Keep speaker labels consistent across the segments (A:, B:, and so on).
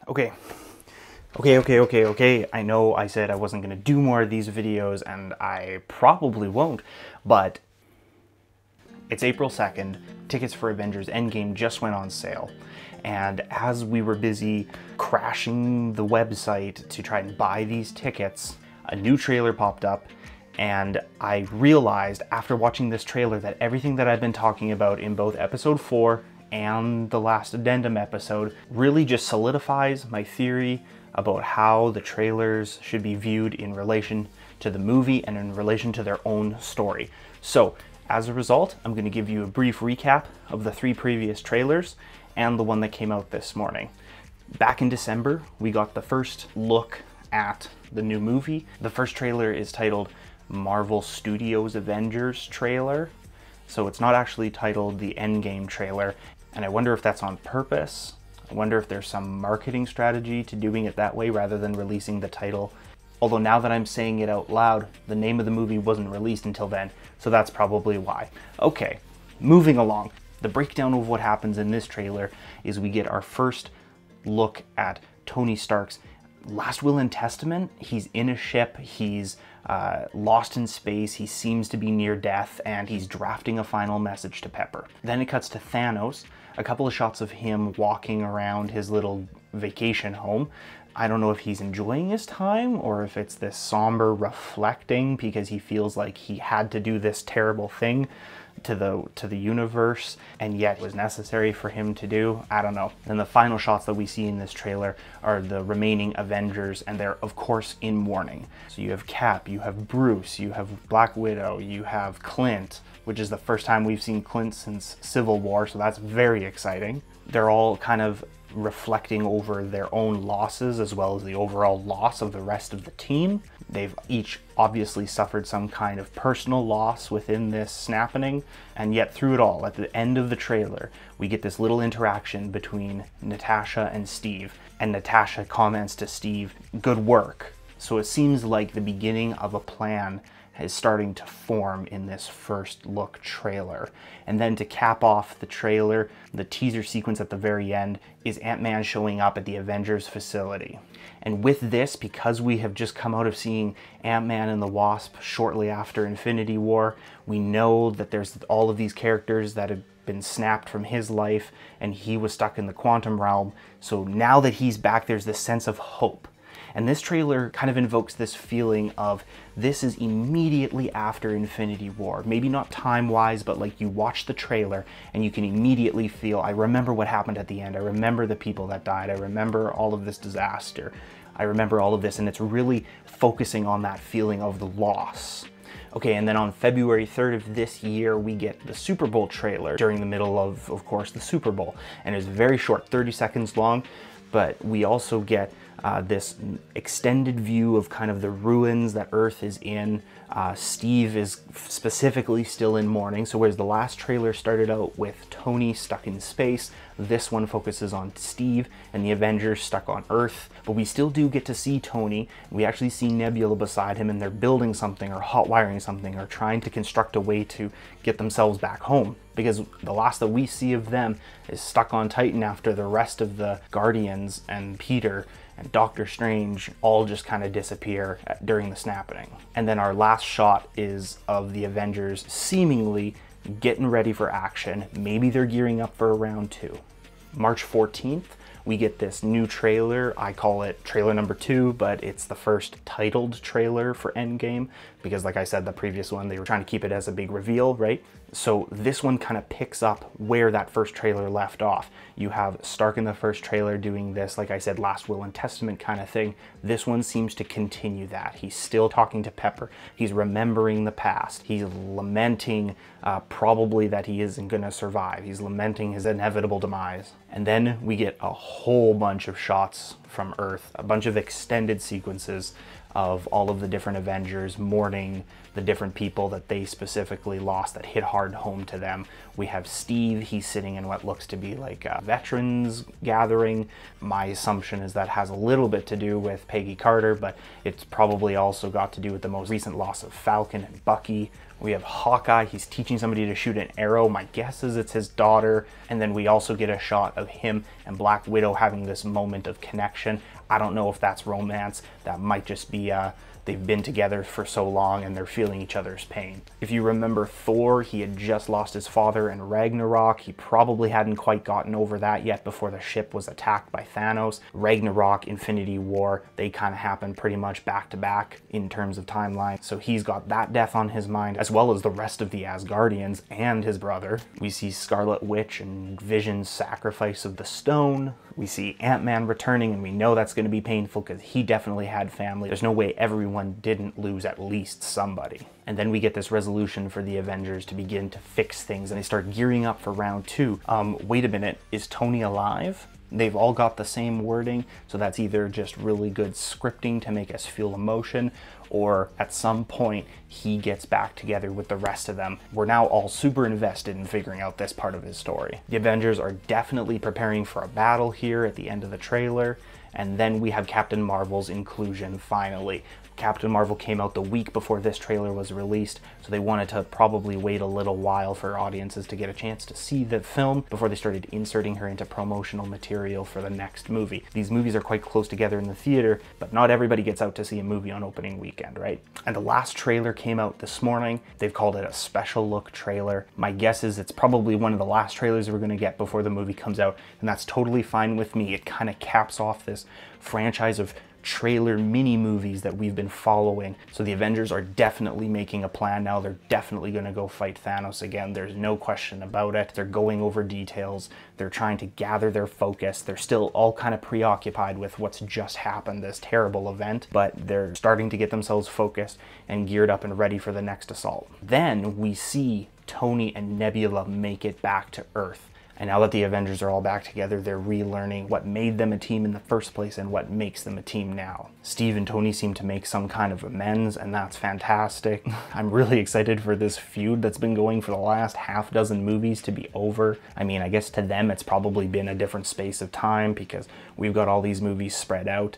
A: Okay. Okay. I know I said I wasn't going to do more of these videos, and I probably won't, but it's April 2nd. Tickets for Avengers Endgame just went on sale. And as we were busy crashing the website to try and buy these tickets, a new trailer popped up, and I realized after watching this trailer that everything that I've been talking about in both episode 4 and the last addendum episode really just solidifies my theory about how the trailers should be viewed in relation to the movie and in relation to their own story. So as a result, I'm going to give you a brief recap of the 3 previous trailers and the one that came out this morning. Back in December, we got the first look at the new movie. The first trailer is titled Marvel Studios Avengers trailer. So it's not actually titled the Endgame trailer, and I wonder if that's on purpose. I wonder if there's some marketing strategy to doing it that way rather than releasing the title. Although now that I'm saying it out loud, the name of the movie wasn't released until then, so that's probably why. Okay, moving along. The breakdown of what happens in this trailer is we get our first look at Tony Stark's last will and testament. He's in a ship, he's lost in space, he seems to be near death, and he's drafting a final message to Pepper. Then it cuts to Thanos, a couple of shots of him walking around his little vacation home. I don't know if he's enjoying his time or if it's this somber reflecting because he feels like he had to do this terrible thing to the universe, and yet it was necessary for him to do. I don't know. And the final shots that we see in this trailer are the remaining Avengers, and they're of course in mourning. So you have Cap, you have Bruce, you have Black Widow, you have Clint, which is the first time we've seen Clint since Civil War, so that's very exciting. They're all kind of reflecting over their own losses as well as the overall loss of the rest of the team. They've each obviously suffered some kind of personal loss within this snapping, and yet through it all, at the end of the trailer, we get this little interaction between Natasha and Steve, and Natasha comments to Steve, "Good work." So it seems like the beginning of a plan is starting to form in this first look trailer. And then to cap off the trailer, the teaser sequence at the very end is Ant-Man showing up at the Avengers facility. And with this, because we have just come out of seeing Ant-Man and the Wasp shortly after Infinity War, we know that there's all of these characters that have been snapped from his life and he was stuck in the quantum realm. So now that he's back, there's this sense of hope. And this trailer kind of invokes this feeling of this is immediately after Infinity War. Maybe not time-wise, but like you watch the trailer and you can immediately feel, I remember what happened at the end. I remember the people that died. I remember all of this disaster. I remember all of this, and it's really focusing on that feeling of the loss. Okay, and then on February 3rd of this year, we get the Super Bowl trailer during the middle of course, the Super Bowl. And it's very short, 30 seconds long, but we also get this extended view of kind of the ruins that Earth is in. Steve is specifically still in mourning. So whereas the last trailer started out with Tony stuck in space, this one focuses on Steve and the Avengers stuck on Earth. But we still do get to see Tony. We actually see Nebula beside him, and they're building something or hot wiring something or trying to construct a way to get themselves back home. Because the last that we see of them is stuck on Titan after the rest of the Guardians and Peter and Doctor Strange all just kind of disappear during the snapping. And then our last shot is of the Avengers seemingly getting ready for action. Maybe they're gearing up for round 2. March 14th, we get this new trailer. I call it trailer number 2, but it's the first titled trailer for Endgame because, like I said, the previous one, they were trying to keep it as a big reveal, right? So this one kind of picks up where that first trailer left off. You have Stark in the first trailer doing this, like I said, last will and testament kind of thing. This one seems to continue that. He's still talking to Pepper. He's remembering the past. He's lamenting probably that he isn't going to survive. He's lamenting his inevitable demise. And then we get a whole bunch of shots from Earth, a bunch of extended sequences of all of the different Avengers mourning the different people that they specifically lost that hit hard home to them. We have Steve, he's sitting in what looks to be like a veterans gathering. My assumption is that has a little bit to do with Peggy Carter, but it's probably also got to do with the most recent loss of Falcon and Bucky. We have Hawkeye, he's teaching somebody to shoot an arrow. My guess is it's his daughter. And then we also get a shot of him and Black Widow having this moment of connection. I don't know if that's romance. That might just be they've been together for so long and they're feeling each other's pain. If you remember Thor, he had just lost his father in Ragnarok. He probably hadn't quite gotten over that yet before the ship was attacked by Thanos. Ragnarok, Infinity War, they kind of happened pretty much back to back in terms of timeline. So he's got that death on his mind, as well as the rest of the Asgardians and his brother. We see Scarlet Witch and Vision's sacrifice of the stone. We see Ant-Man returning, and we know that's going to be painful because he definitely had family. There's no way everyone didn't lose at least somebody. And then we get this resolution for the Avengers to begin to fix things, and they start gearing up for round 2. Wait a minute, is Tony alive? They've all got the same wording, so that's either just really good scripting to make us feel emotion, or at some point he gets back together with the rest of them. We're now all super invested in figuring out this part of his story. The Avengers are definitely preparing for a battle here at the end of the trailer, and then we have Captain Marvel's inclusion finally. Captain Marvel came out the week before this trailer was released, so they wanted to probably wait a little while for audiences to get a chance to see the film before they started inserting her into promotional material for the next movie. These movies are quite close together in the theater, but not everybody gets out to see a movie on opening weekend, right? And the last trailer came out this morning. They've called it a special look trailer. My guess is it's probably one of the last trailers we're going to get before the movie comes out, and that's totally fine with me. It kind of caps off this franchise of trailer mini movies that we've been following. So the Avengers are definitely making a plan now. They're definitely going to go fight Thanos again. There's no question about it. They're going over details. They're trying to gather their focus. They're still all kind of preoccupied with what's just happened, this terrible event, but they're starting to get themselves focused and geared up and ready for the next assault. Then we see Tony and Nebula make it back to Earth. And now that the Avengers are all back together, they're relearning what made them a team in the first place and what makes them a team now. Steve and Tony seem to make some kind of amends, and that's fantastic. I'm really excited for this feud that's been going for the last half dozen movies to be over. I mean, I guess to them it's probably been a different space of time because we've got all these movies spread out.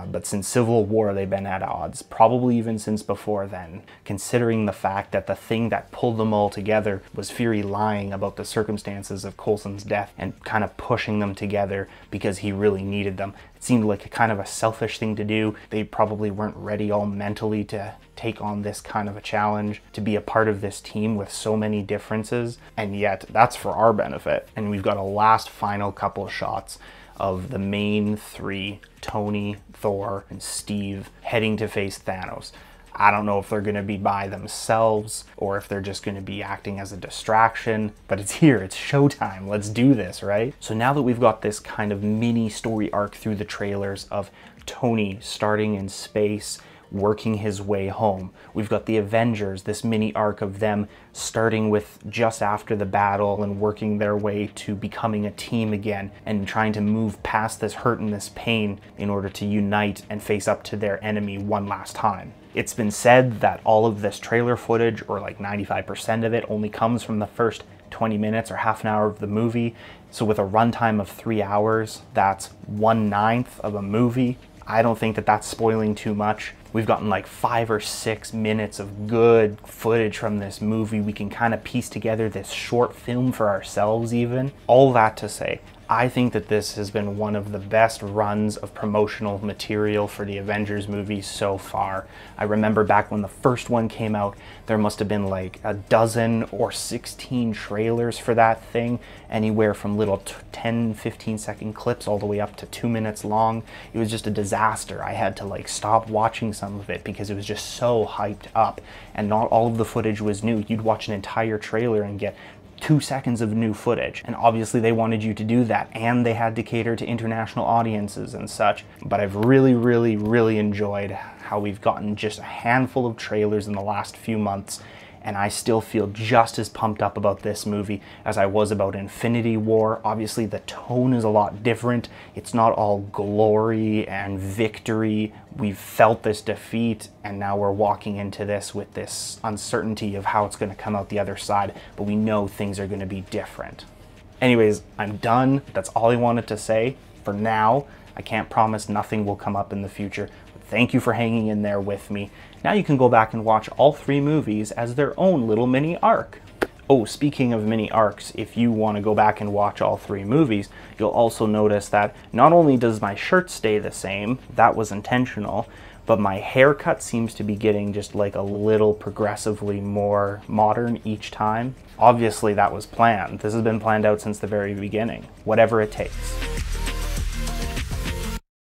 A: But since Civil War, they've been at odds, probably even since before then, considering the fact that the thing that pulled them all together was Fury lying about the circumstances of Coulson's death and kind of pushing them together because he really needed them. It seemed like a kind of a selfish thing to do. They probably weren't ready all mentally to take on this kind of a challenge, to be a part of this team with so many differences, and yet that's for our benefit. And we've got a last final couple shots of the main three, Tony, Thor, and Steve, heading to face Thanos. I don't know if they're going to be by themselves or if they're just going to be acting as a distraction, but it's here, it's showtime, let's do this, right? So now that we've got this kind of mini story arc through the trailers of Tony starting in space, working his way home. We've got the Avengers, this mini arc of them starting with just after the battle and working their way to becoming a team again and trying to move past this hurt and this pain in order to unite and face up to their enemy one last time. It's been said that all of this trailer footage, or like 95% of it, only comes from the first 20 minutes or half an hour of the movie. So with a runtime of 3 hours, that's 1/9 of a movie. I don't think that that's spoiling too much. We've gotten like 5 or 6 minutes of good footage from this movie. We can kind of piece together this short film for ourselves even. All that to say, I think that this has been one of the best runs of promotional material for the Avengers movies so far. I remember back when the first one came out, there must have been like a dozen or 16 trailers for that thing, anywhere from little 10-15 second clips all the way up to 2 minutes long. It was just a disaster. I had to like stop watching some of it because it was just so hyped up, and not all of the footage was new. You'd watch an entire trailer and get 2 seconds of new footage, and obviously they wanted you to do that, and they had to cater to international audiences and such. But I've really enjoyed how we've gotten just a handful of trailers in the last few months, and I still feel just as pumped up about this movie as I was about Infinity War. Obviously the tone is a lot different. It's not all glory and victory. We've felt this defeat, and now we're walking into this with this uncertainty of how it's going to come out the other side, but we know things are going to be different. Anyways, I'm done. That's all I wanted to say for now. I can't promise nothing will come up in the future, but Thank you for hanging in there with me. Now you can go back and watch all 3 movies as their own little mini arc. Oh, speaking of mini arcs, if you want to go back and watch all 3 movies, you'll also notice that not only does my shirt stay the same, that was intentional, but my haircut seems to be getting just like a little progressively more modern each time. Obviously that was planned. This has been planned out since the very beginning. Whatever it takes.